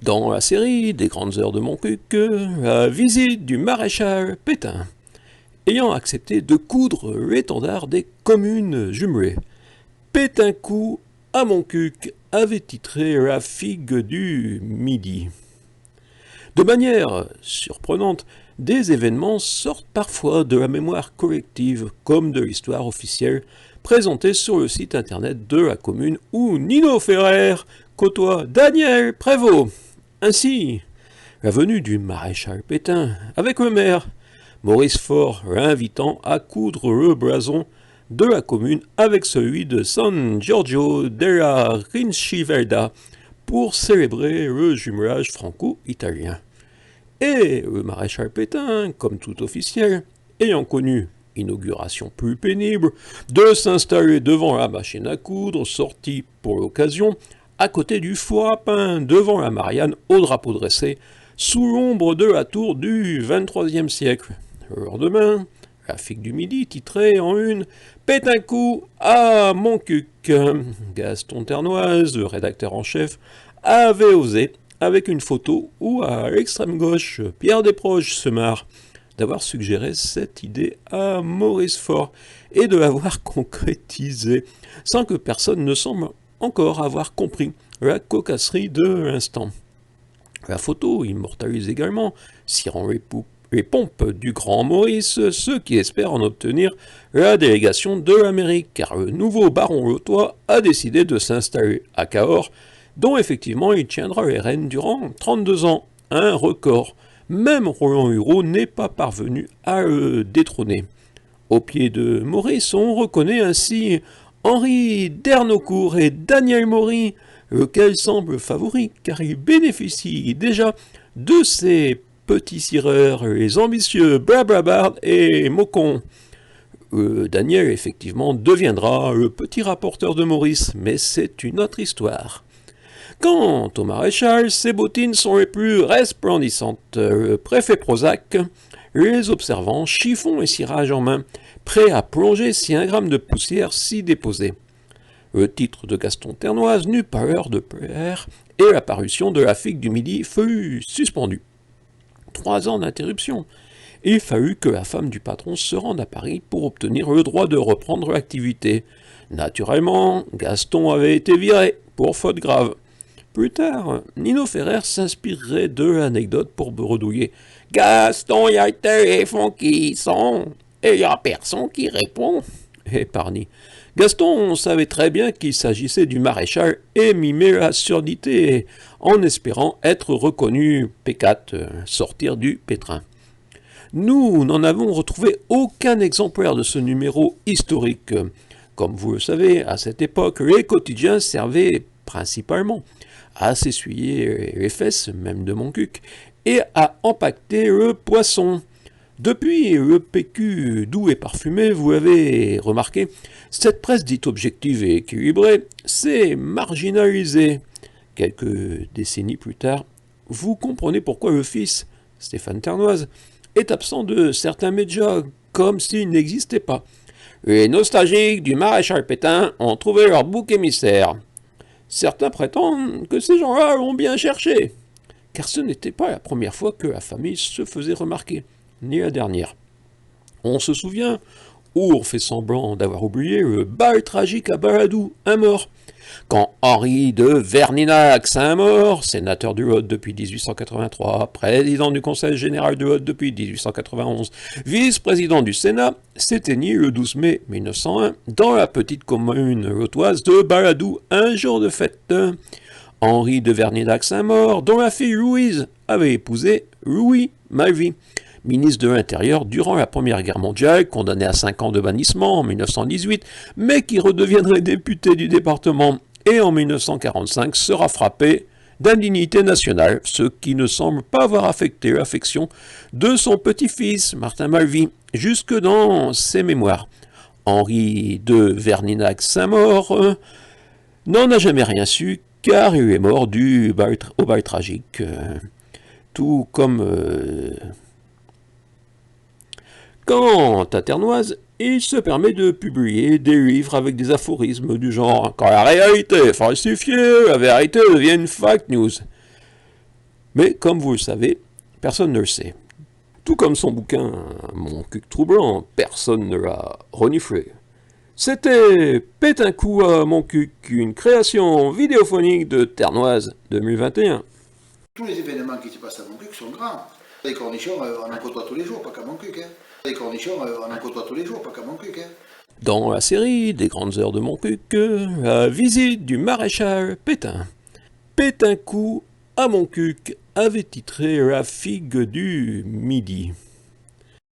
Dans la série des grandes heures de Montcuq, la visite du maréchal Pétain, ayant accepté de coudre l'étendard des communes jumelées. Pétain-Coup à Montcuq avait titré la figue du Midi. De manière surprenante, des événements sortent parfois de la mémoire collective comme de l'histoire officielle présentée sur le site internet de la commune où Nino Ferrer côtoie Daniel Prévost. Ainsi, la venue du maréchal Pétain avec le maire, Maurice Faure l'invitant à coudre le blason de la commune avec celui de San Giorgio della Rincivelda pour célébrer le jumelage franco-italien. Et le maréchal Pétain, comme tout officiel, ayant connu inauguration plus pénible, de s'installer devant la machine à coudre sortie pour l'occasion, à côté du four à pain, devant la Marianne au drapeau dressé, sous l'ombre de la tour du XXIIIe siècle. Le lendemain, la figue du Midi titrait en une « Pétain-Coup à Montcuq ». Gaston Ternoise, le rédacteur en chef, avait osé, avec une photo où, à l'extrême gauche, Pierre Desproges se marre, d'avoir suggéré cette idée à Maurice Faure et de l'avoir concrétisée, sans que personne ne semble encore avoir compris la cocasserie de l'instant. La photo immortalise également, cirant les pompes du grand Maurice, ceux qui espèrent en obtenir la délégation de l'Amérique, car le nouveau baron lotois a décidé de s'installer à Cahors, dont effectivement il tiendra les rênes durant 32 ans, un record. Même Roland Hureau n'est pas parvenu à le détrôner. Au pied de Maurice, on reconnaît ainsi Henri Dernaucourt et Daniel Maury, lequel semble favori, car il bénéficie déjà de ses petits cireurs, les ambitieux Blablabard et Maucon. Daniel, effectivement, deviendra le petit rapporteur de Maurice, mais c'est une autre histoire. Quant au maréchal, ses bottines sont les plus resplendissantes. Le préfet Prozac, les observant, chiffon et cirage en main, prêt à plonger si un gramme de poussière s'y déposait. Le titre de Gaston Ternoise n'eut pas l'heure de plaire, et la parution de la figue du Midi fut suspendue. 3 ans d'interruption. Il fallut que la femme du patron se rende à Paris pour obtenir le droit de reprendre l'activité. Naturellement, Gaston avait été viré, pour faute grave. Plus tard, Nino Ferrer s'inspirerait de l'anecdote pour bredouiller « Gaston, y a le téléphone qui sonne, et y a personne qui répond. » Épargné. Gaston savait très bien qu'il s'agissait du maréchal et mimait la surdité, en espérant être reconnu P4, sortir du pétrin. Nous n'en avons retrouvé aucun exemplaire de ce numéro historique. Comme vous le savez, à cette époque, les quotidiens servaient principalement à s'essuyer les fesses, même de Montcuq, et à empaqueter le poisson. Depuis le PQ doux et parfumé, vous avez remarqué, cette presse dite objective et équilibrée s'est marginalisée. Quelques décennies plus tard, vous comprenez pourquoi le fils, Stéphane Ternoise, est absent de certains médias, comme s'il n'existait pas. Les nostalgiques du maréchal Pétain ont trouvé leur bouc émissaire. Certains prétendent que ces gens-là l'ont bien cherché, car ce n'était pas la première fois que la famille se faisait remarquer, ni la dernière. On se souvient, ou on fait semblant d'avoir oublié, le bal tragique à Baladou, un mort. Quand Henri de Verninac Saint-Maur, sénateur du Lot depuis 1883, président du Conseil général du Lot depuis 1891, vice-président du Sénat, s'éteignit le 12 mai 1901 dans la petite commune lotoise de Baladou, un jour de fête. Henri de Verninac Saint-Maur, dont la fille Louise avait épousé Louis Malvy, ministre de l'Intérieur durant la Première Guerre mondiale, condamné à 5 ans de bannissement en 1918, mais qui redeviendrait député du département et en 1945 sera frappé d'indignité nationale, ce qui ne semble pas avoir affecté l'affection de son petit-fils, Martin Malvy, jusque dans ses mémoires. Henri de Verninac Saint-Maur n'en a jamais rien su, car il est mort au bal tragique, tout comme... Quant à Ternoise, il se permet de publier des livres avec des aphorismes du genre « Quand la réalité est falsifiée, la vérité devient une fake news ». Mais comme vous le savez, personne ne le sait. Tout comme son bouquin Mon cuc troublant, personne ne l'a reniflé. C'était Pète un coup à mon cuc, une création vidéophonique de Ternoise 2021. Tous les événements qui se passent à Montcuq sont grands. Les cornichons, on en côtoie tous les jours, pas qu'à Montcuq. Hein. Les cornichons, on en côtoie tous les jours, pas qu'à Montcuq. Hein. Dans la série des grandes heures de Montcuq, la visite du maréchal Pétain. Pète un coup à Montcuq avait titré La figue du midi.